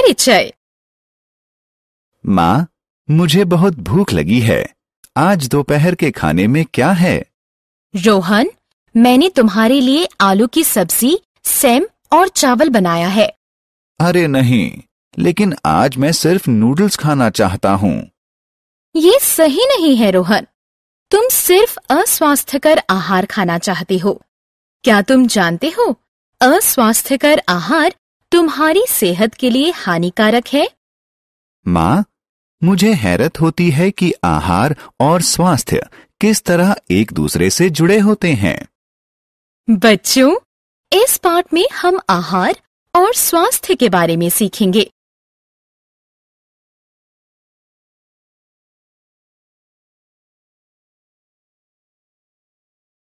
परिचय। माँ, मुझे बहुत भूख लगी है। आज दोपहर के खाने में क्या है? रोहन, मैंने तुम्हारे लिए आलू की सब्जी, सेम और चावल बनाया है। अरे नहीं, लेकिन आज मैं सिर्फ नूडल्स खाना चाहता हूँ। ये सही नहीं है रोहन। तुम सिर्फ अस्वास्थ्यकर आहार खाना चाहते हो। क्या तुम जानते हो, अस्वास्थ्यकर आहार तुम्हारी सेहत के लिए हानिकारक है। माँ, मुझे हैरत होती है कि आहार और स्वास्थ्य किस तरह एक दूसरे से जुड़े होते हैं। बच्चों, इस पाठ में हम आहार और स्वास्थ्य के बारे में सीखेंगे।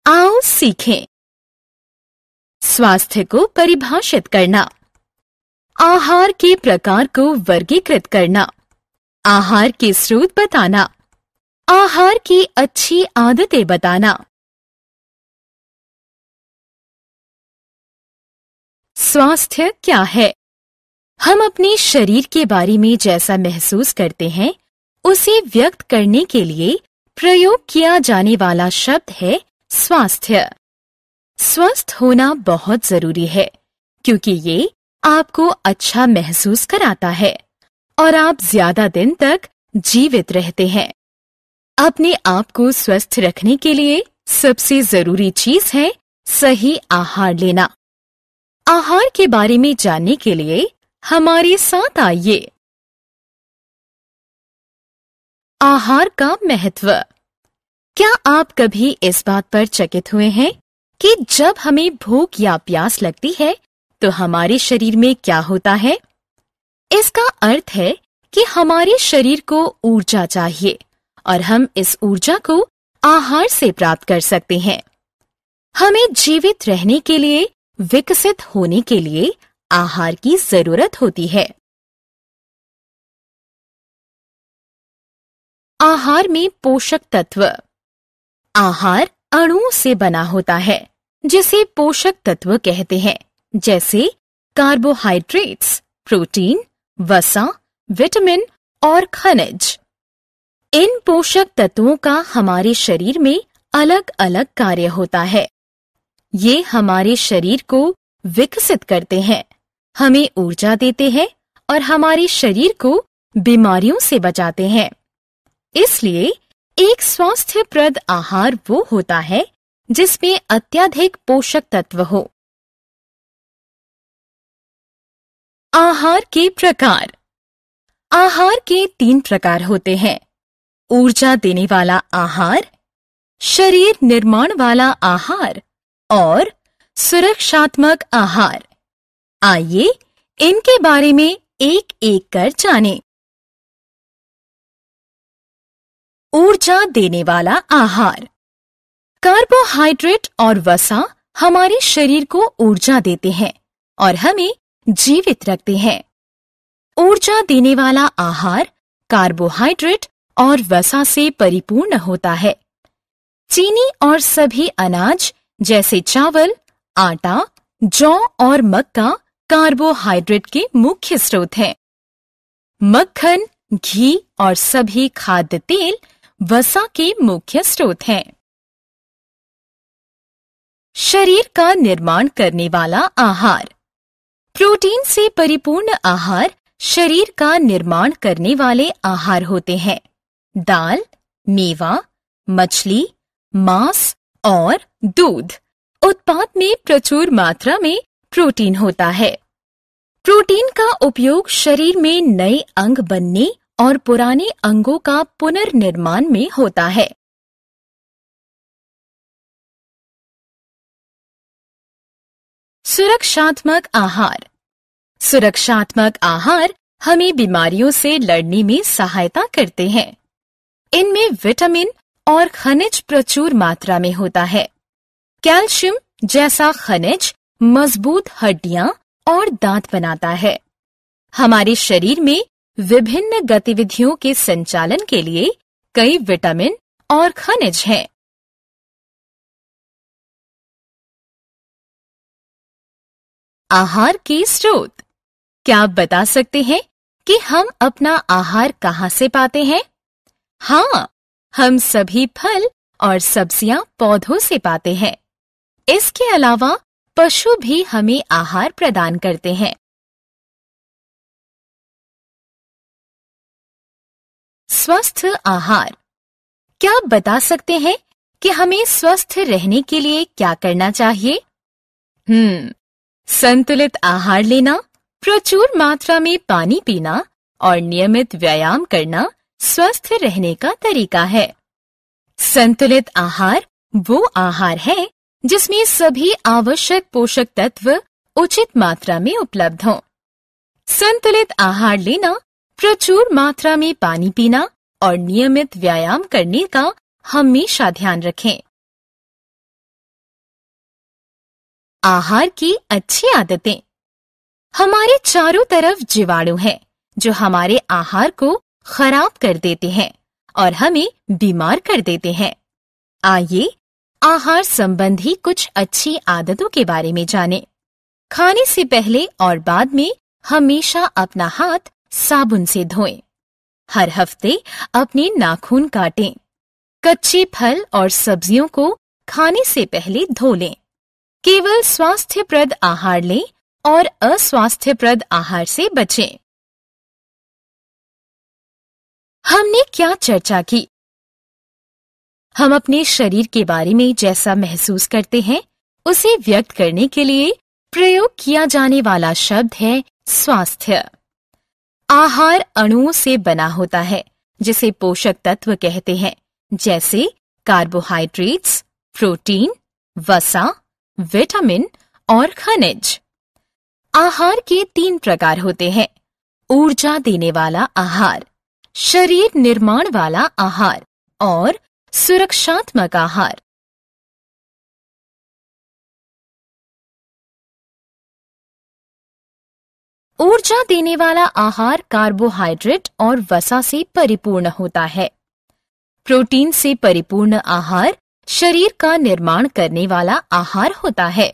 आओ सीखें। स्वास्थ्य को परिभाषित करना, आहार के प्रकार को वर्गीकृत करना, आहार के स्रोत बताना, आहार की अच्छी आदतें बताना। स्वास्थ्य क्या है? हम अपने शरीर के बारे में जैसा महसूस करते हैं, उसे व्यक्त करने के लिए प्रयोग किया जाने वाला शब्द है स्वास्थ्य। स्वस्थ होना बहुत जरूरी है, क्योंकि ये आपको अच्छा महसूस कराता है और आप ज्यादा दिन तक जीवित रहते हैं। अपने आप को स्वस्थ रखने के लिए सबसे जरूरी चीज है सही आहार लेना। आहार के बारे में जानने के लिए हमारे साथ आइए। आहार का महत्व। क्या आप कभी इस बात पर चकित हुए हैं कि जब हमें भूख या प्यास लगती है तो हमारे शरीर में क्या होता है? इसका अर्थ है कि हमारे शरीर को ऊर्जा चाहिए और हम इस ऊर्जा को आहार से प्राप्त कर सकते हैं। हमें जीवित रहने के लिए, विकसित होने के लिए आहार की जरूरत होती है। आहार में पोषक तत्व। आहार अणुओं से बना होता है, जिसे पोषक तत्व कहते हैं, जैसे कार्बोहाइड्रेट्स, प्रोटीन, वसा, विटामिन और खनिज। इन पोषक तत्वों का हमारे शरीर में अलग अलग कार्य होता है। ये हमारे शरीर को विकसित करते हैं, हमें ऊर्जा देते हैं और हमारे शरीर को बीमारियों से बचाते हैं। इसलिए एक स्वास्थ्यप्रद आहार वो होता है जिसमें अत्यधिक पोषक तत्व हो। आहार के प्रकार। आहार के 3 प्रकार होते हैं: ऊर्जा देने वाला आहार, शरीर निर्माण वाला आहार और सुरक्षात्मक आहार। आइए इनके बारे में एक एक कर जानें। ऊर्जा देने वाला आहार। कार्बोहाइड्रेट और वसा हमारे शरीर को ऊर्जा देते हैं और हमें जीवित रखते हैं। ऊर्जा देने वाला आहार कार्बोहाइड्रेट और वसा से परिपूर्ण होता है। चीनी और सभी अनाज जैसे चावल, आटा, जौ और मक्का कार्बोहाइड्रेट के मुख्य स्रोत हैं। मक्खन, घी और सभी खाद्य तेल वसा के मुख्य स्रोत हैं। शरीर का निर्माण करने वाला आहार। प्रोटीन से परिपूर्ण आहार शरीर का निर्माण करने वाले आहार होते हैं। दाल, मेवा, मछली, मांस और दूध उत्पाद में प्रचुर मात्रा में प्रोटीन होता है। प्रोटीन का उपयोग शरीर में नए अंग बनने और पुराने अंगों का पुनर्निर्माण में होता है। सुरक्षात्मक आहार। सुरक्षात्मक आहार हमें बीमारियों से लड़ने में सहायता करते हैं। इनमें विटामिन और खनिज प्रचुर मात्रा में होता है। कैल्शियम जैसा खनिज मजबूत हड्डियां और दांत बनाता है। हमारे शरीर में विभिन्न गतिविधियों के संचालन के लिए कई विटामिन और खनिज हैं। आहार के स्रोत। क्या आप बता सकते हैं कि हम अपना आहार कहाँ से पाते हैं? हाँ, हम सभी फल और सब्जियां पौधों से पाते हैं। इसके अलावा पशु भी हमें आहार प्रदान करते हैं। स्वस्थ आहार। क्या आप बता सकते हैं कि हमें स्वस्थ रहने के लिए क्या करना चाहिए? संतुलित आहार लेना, प्रचुर मात्रा में पानी पीना और नियमित व्यायाम करना स्वस्थ रहने का तरीका है। संतुलित आहार वो आहार है जिसमें सभी आवश्यक पोषक तत्व उचित मात्रा में उपलब्ध हों। संतुलित आहार लेना, प्रचुर मात्रा में पानी पीना और नियमित व्यायाम करने का हमेशा ध्यान रखें। आहार की अच्छी आदतें। हमारे चारों तरफ जीवाणु हैं जो हमारे आहार को खराब कर देते हैं और हमें बीमार कर देते हैं। आइए आहार संबंधी कुछ अच्छी आदतों के बारे में जानें। खाने से पहले और बाद में हमेशा अपना हाथ साबुन से धोएं। हर हफ्ते अपने नाखून काटें। कच्चे फल और सब्जियों को खाने से पहले धो लें। केवल स्वास्थ्यप्रद आहार लें और अस्वास्थ्यप्रद आहार से बचें। हमने क्या चर्चा की? हम अपने शरीर के बारे में जैसा महसूस करते हैं, उसे व्यक्त करने के लिए प्रयोग किया जाने वाला शब्द है स्वास्थ्य। आहार अणुओं से बना होता है जिसे पोषक तत्व कहते हैं, जैसे कार्बोहाइड्रेट्स, प्रोटीन, वसा, विटामिन और खनिज। आहार के 3 प्रकार होते हैं: ऊर्जा देने वाला आहार, शरीर निर्माण वाला आहार और सुरक्षात्मक आहार। ऊर्जा देने वाला आहार कार्बोहाइड्रेट और वसा से परिपूर्ण होता है। प्रोटीन से परिपूर्ण आहार शरीर का निर्माण करने वाला आहार होता है।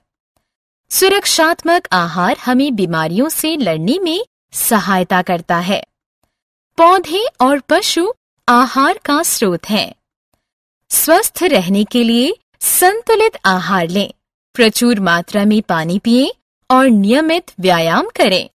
सुरक्षात्मक आहार हमें बीमारियों से लड़ने में सहायता करता है। पौधे और पशु आहार का स्रोत हैं। स्वस्थ रहने के लिए संतुलित आहार लें, प्रचुर मात्रा में पानी पिएं और नियमित व्यायाम करें।